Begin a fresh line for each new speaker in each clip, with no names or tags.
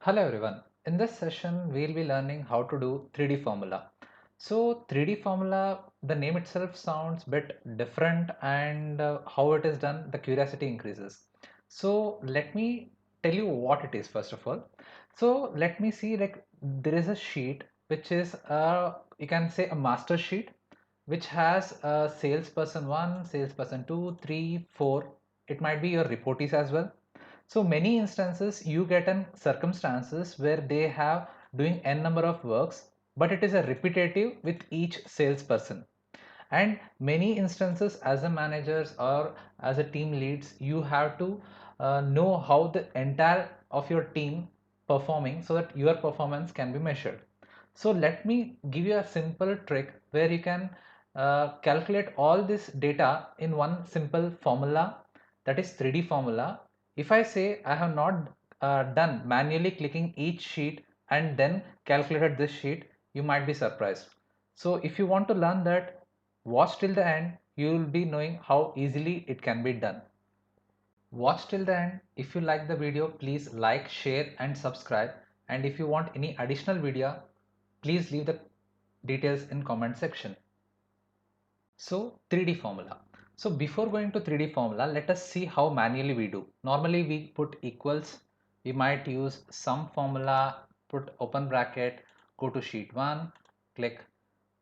Hello everyone. In this session, we'll be learning how to do 3D formula. So 3D formula, the name itself sounds a bit different and how it is done, the curiosity increases. So let me tell you what it is first of all. So let me see like there is a sheet which is you can say a master sheet which has a salesperson 1, salesperson 2, 3, 4. It might be your reportees as well. So many instances you get in circumstances where they have doing n number of works, but it is a repetitive with each salesperson. And many instances as a managers or as a team leads, you have to know how the entire of your team performing so that your performance can be measured. So let me give you a simple trick where you can calculate all this data in one simple formula, that is 3D formula. If I say I have not done manually clicking each sheet and then calculated this sheet, you might be surprised. So if you want to learn that, watch till the end, you will be knowing how easily it can be done. Watch till the end. If you like the video, please like, share and subscribe. And if you want any additional video, please leave the details in comment section. So 3D formula. So before going to 3D formula, let us see how manually we do. Normally we put equals. We might use some formula, put open bracket, go to sheet 1, click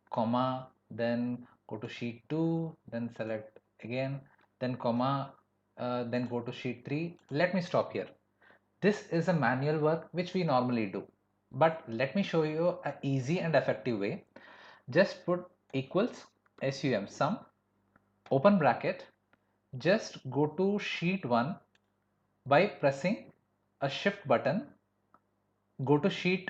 comma, then go to sheet 2, then select again, then comma, then go to sheet 3. Let me stop here. This is a manual work which we normally do, but let me show you an easy and effective way. Just put equals sum open bracket, just go to sheet 1 by pressing a shift button, go to sheet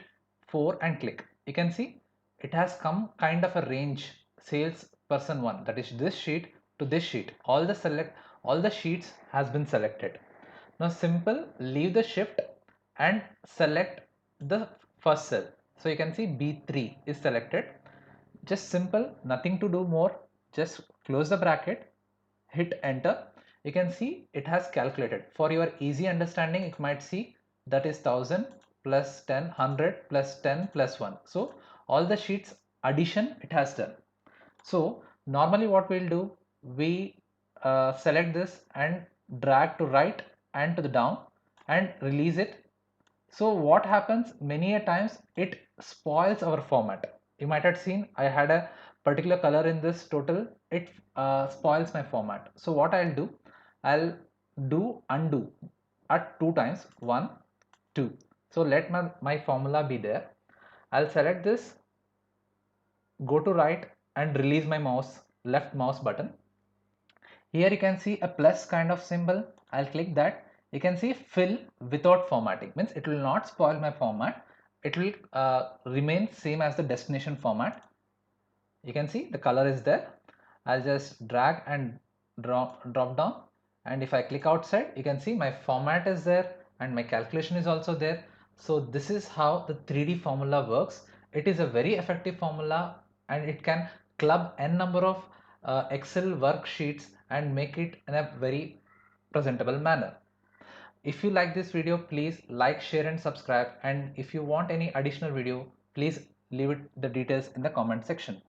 4 and click. You can see it has come kind of a range, sales person 1, that is this sheet to this sheet. All the sheets has been selected. Now simple, leave the shift and select the first cell. So you can see B3 is selected. Just simple, nothing to do more. Just close the bracket, hit enter. You can see it has calculated. For your easy understanding, it might see that is 1000 plus 10, 100 plus 10 plus 1. So all the sheets addition it has done. So normally what we'll do, we select this and drag to right and to the down and release it. So what happens many a times, it spoils our format. You might have seen I had a particular color in this total, it spoils my format. So what I'll do undo at 2 times, 1, 2. So let my formula be there. I'll select this, go to right and release my left mouse button. Here you can see a plus kind of symbol. I'll click that. You can see fill without formatting, means it will not spoil my format. It will remain same as the destination format. You can see the color is there. I'll just drag and drop down, and if I click outside, you can see my format is there and my calculation is also there. So this is how the 3D formula works. It is a very effective formula and it can club n number of Excel worksheets and make it in a very presentable manner. If you like this video, please like, share and subscribe, and if you want any additional video, please leave it the details in the comment section.